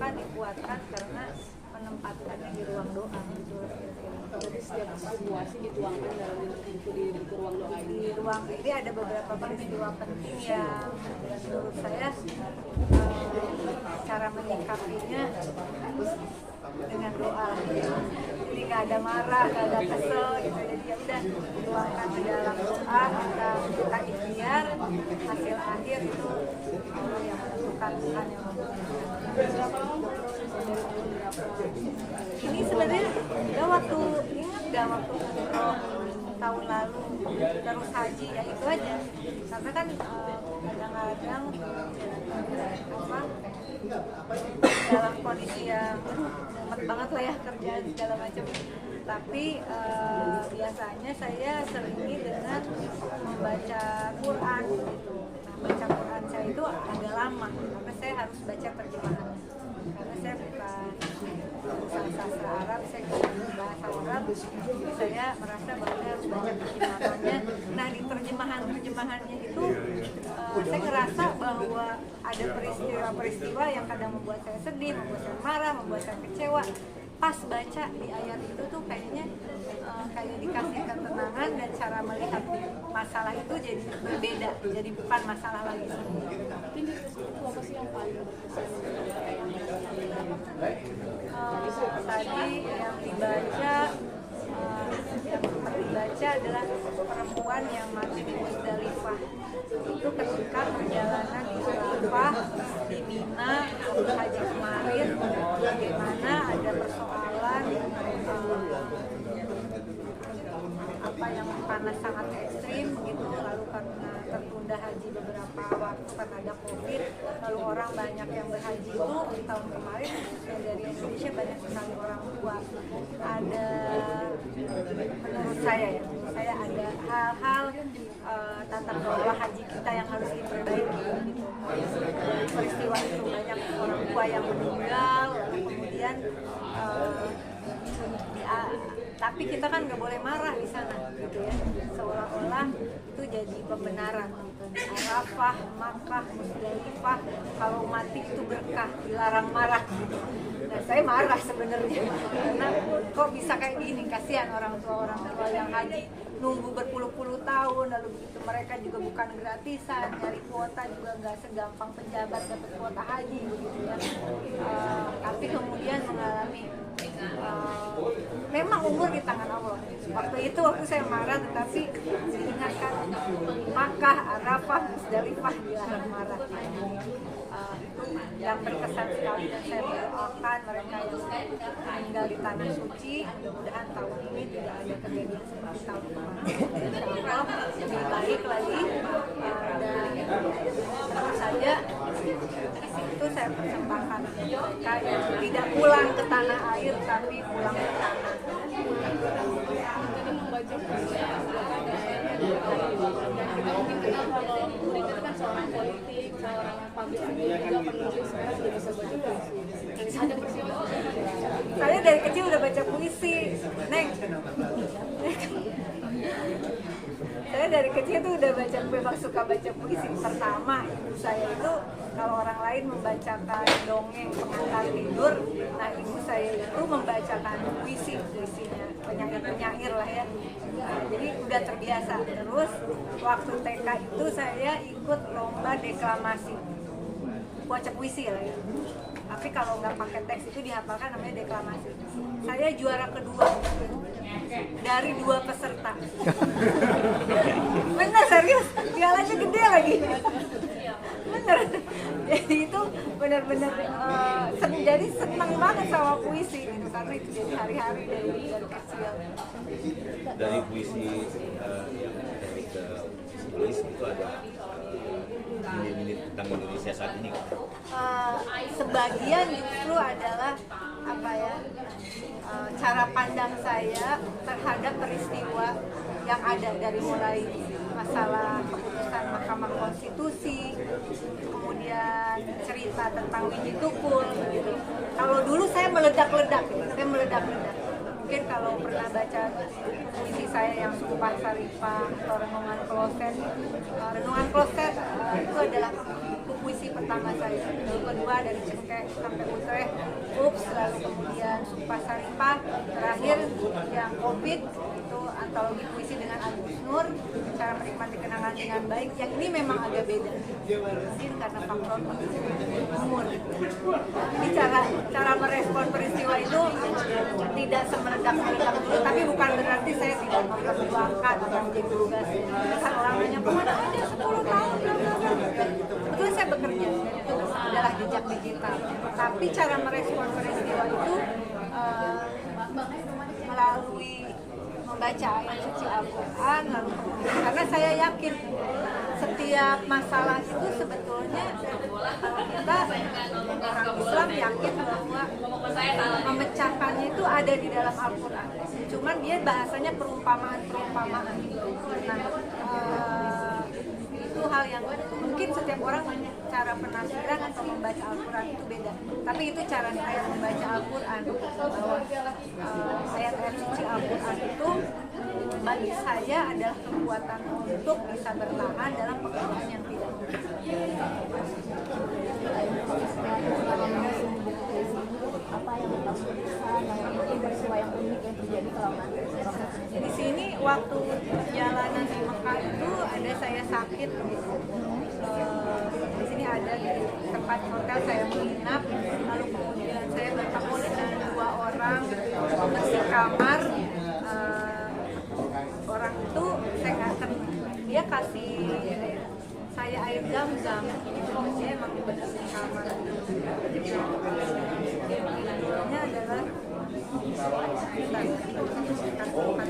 maka dikuatkan karena menempatkannya di ruang doa gitu. Jadi setiap situasi dituangkan dalam di ruang doa ini. Di ruang ini ada beberapa peristiwa penting yang menurut saya cara menyikapinya dengan doa. Jadi nggak ada marah, nggak ada kesel gitu. Jadi ya udah dituangkan di dalam doa, kita ikhtiar, hasil akhir itu yang menentukan Tuhan yang ini sebenarnya udah waktu umroh tahun lalu terus haji ya itu aja karena kan kadang-kadang dalam kondisi yang mumet banget lah ya kerjaan segala macam tapi biasanya saya seringi dengan membaca Quran gitu. Nah, baca Quran saya itu agak lama karena saya harus baca terjemahannya karena saya bukan urusan sastra Arab, saya bukan bahasa Arab, saya merasa bahwa saya harus baca terjemahannya. Nah di terjemahannya itu saya ngerasa bahwa ada peristiwa-peristiwa yang kadang membuat saya sedih, membuat saya marah, membuat saya kecewa. Pas baca di ayat itu tuh kayaknya kayak dikasih ketenangan dan cara melihat masalah itu jadi berbeda, jadi bukan masalah lagi. Apa sih yang paling berkesan? Tadi yang dibaca adalah perempuan yang mati di Musdalifah. Itu ketika perjalanan di Arafah, di Mina, haji kemarin, bagaimana ada persoalan yang panas sangat ekstrim begitu, lalu karena tertunda haji beberapa waktu karena ada COVID, lalu orang banyak yang berhaji itu di tahun kemarin yang dari Indonesia banyak sekali orang tua. Ada menurut saya ada hal-hal tata kelola haji kita yang harus diperbaiki gitu. Peristiwa itu banyak orang tua yang meninggal, kemudian tapi kita kan nggak boleh marah di sana gitu ya, seolah-olah itu jadi pembenaran. Arafah, Makkah, Musdalifah, kalau mati itu berkah, dilarang marah gitu. Nah saya marah sebenarnya karena kok bisa kayak gini, kasihan orang tua yang haji nunggu berpuluh-puluh tahun, lalu begitu mereka juga bukan gratisan, nyari kuota juga nggak segampang pejabat dapat kuota haji begitu ya. Tapi kemudian mengalami memang umur di tangan Allah. Waktu saya marah, tetapi diingatkan Makkah, Arafah, Musdalifah dilarang marah. Itu yang berkesan sekali dan saya mendoakan mereka yang tinggal di tanah suci. Mudah-mudahan tahun ini tidak ada kejadian seperti tahun kemarin. Insyaallah lebih baik lagi. Dan tentu saja itu saya persembahkan mereka yang tidak pulang ke tanah air tapi pulang ke tanah. Jadi membaca puisi dan kita mungkin kenal kalau Murid itu kan seorang politik, seorang public figure juga penulis, sekarang sudah bisa baca puisi. Ada persiapan? Saya dari kecil udah baca puisi, Neng. Saya dari kecil tuh udah memang suka baca puisi. Pertama, ibu saya itu kalau orang lain membacakan dongeng pengantar tidur, nah ibu saya itu membacakan puisinya, penyair lah ya. Nah, jadi udah terbiasa. Terus waktu TK itu saya ikut lomba deklamasi, baca puisi lah ya. Tapi kalau nggak pakai teks itu dihafalkan, namanya deklamasi. Saya juara kedua dari 2 peserta. Bener, serius, pialanya gede lagi. Bener. Jadi itu benar-benar jadi senang banget sama puisi gitu, karena itu jadi hari-hari dari kecil. Dari puisi yang ke tulis itu ada minit tentang Indonesia saat ini. Sebagian justru adalah cara pandang saya terhadap peristiwa yang ada, dari mulai masalah keputusan Mahkamah Konstitusi, kemudian cerita tentang Wiji Tukul gitu. Kalau dulu saya meledak-ledak. Mungkin kalau pernah baca puisi saya yang Sumpah Saripah atau Renungan Kloset itu adalah puisi pertama saya, lalu kedua dari Cengkeh sampai Utrecht, Ups, lalu kemudian Sumpah Saripah, terakhir yang Covid itu antologi puisi dengan Agus Nur, Cara Menikmati Kenangan dengan Baik. Yang ini memang agak beda, mungkin karena faktor umur. Jadi cara merespon peristiwa itu tidak semeledak-meledak dulu, tapi bukan berarti saya tidak memperjuangkan atau menjadi tugas. Kan orang nanya kemana aja 10 tahun, betul saya bekerja dan itu adalah jejak digital. Tapi cara merespon peristiwa itu melalui membaca ayat suci Al-Quran, lalu kemudian karena saya yakin setiap masalah itu sebetulnya kalau kita orang Islam yakin bahwa memecahkannya itu ada di dalam Al-Quran. Cuman dia bahasanya perumpamaan-perumpamaan. Nah, itu hal yang mungkin setiap orang cara penafsiran atau membaca Al-Quran itu beda. Tapi itu cara saya membaca Al-Quran, bahwa ayat-ayat suci Al-Quran itu bagi saya adalah kekuatan untuk bisa bertahan dalam pekerjaan yang tidak mudah. Apa yang mungkin peristiwa yang unik yang terjadi selama proses di sini waktu perjalanan di Mekah itu ada saya sakit gitu. Di sini ada di tempat hotel saya menginap, lalu kemudian saya bertemu dengan 2 orang bersih kamar. Orang itu saya nggak kenal, dia kasih saya air zam-zam, dia emang bersih kamar. Ini adalah kawan halaman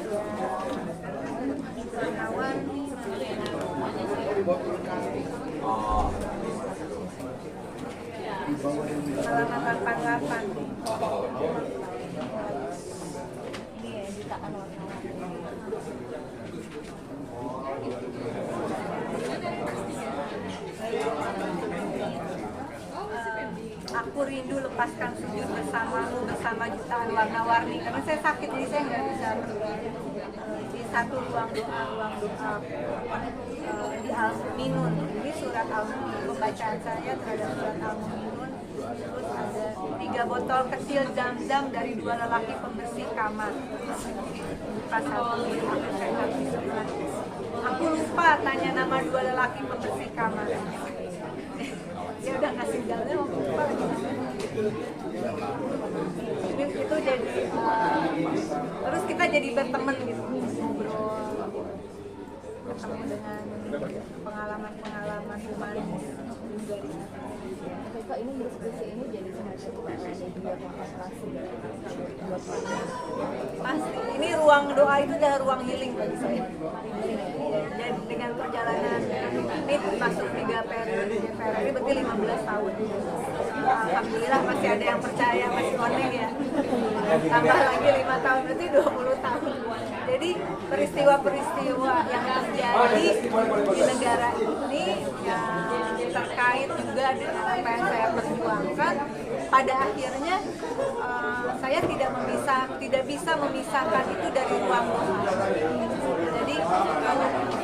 88. ini ya jutaan wartawan. Aku rindu lepaskan sujud bersamamu bersama jutaan warna-warni, karena saya sakit jadi saya nggak bisa di satu ruang doa di Al-Mu'minun. Ini surat Al-Mu'minun, pembacaan saya terhadap surat Al-Mu'minun. Terus ada 3 botol kecil zam-zam dari 2 lelaki pembersih kamar. Pasal aku saya habis. Aku lupa tanya nama 2 lelaki pembersih kamar. Dia udah ngasih jalannya, aku lupa lagi namanya. Itu jadi terus kita jadi berteman gitu, ngobrol, ketemu dengan pengalaman-pengalaman humanis juga di sana. Kak, ini diskusi ini jadi semacam ada juga konsentrasi buat warga. Pasti, ini ruang doa itu adalah ruang healing bagi saya. Dan dengan perjalanan ini masuk 3 periode DPR ini berarti 15 tahun. Alhamdulillah masih ada yang percaya, masih koneng ya. Tambah lagi 5 tahun berarti 20 tahun. Jadi peristiwa-peristiwa yang terjadi di negara ini yang terkait juga dengan apa yang saya perjuangkan, pada akhirnya saya tidak bisa memisahkan itu dari ruang doa. Jadi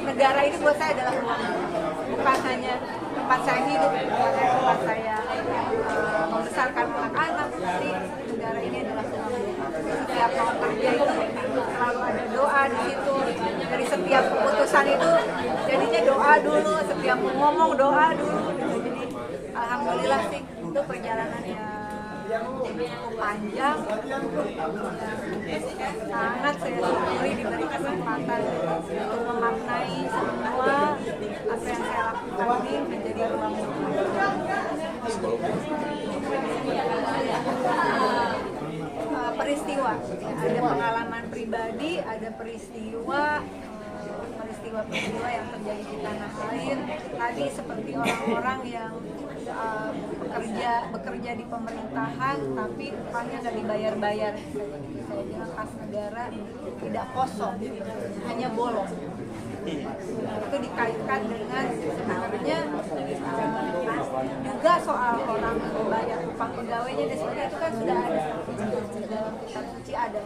negara ini buat saya adalah ruang doa, bukan hanya tempat saya hidup, bukan hanya tempat saya membesarkan anak-anak, tapi negara ini adalah ruang doa. Setiap mau kerja itu selalu ada doa di situ. Dari setiap keputusan itu jadinya doa dulu, setiap mau ngomong doa dulu. Jadi alhamdulillah sih itu perjalanan yang cukup panjang, sangat saya syukuri diberi kesempatan untuk memaknai semua apa yang saya lakukan ini menjadi ruang peristiwa. Ada pengalaman pribadi, ada peristiwa yang terjadi di tanah air. Tadi seperti orang-orang yang bekerja di pemerintahan tapi upahnya nggak dibayar-bayar. Saya bilang kas negara tidak kosong, hanya bolong. Itu dikaitkan dengan sebenarnya juga soal orang membayar upah pegawainya dan sebagainya, itu kan sudah ada dalam kitab suci ada.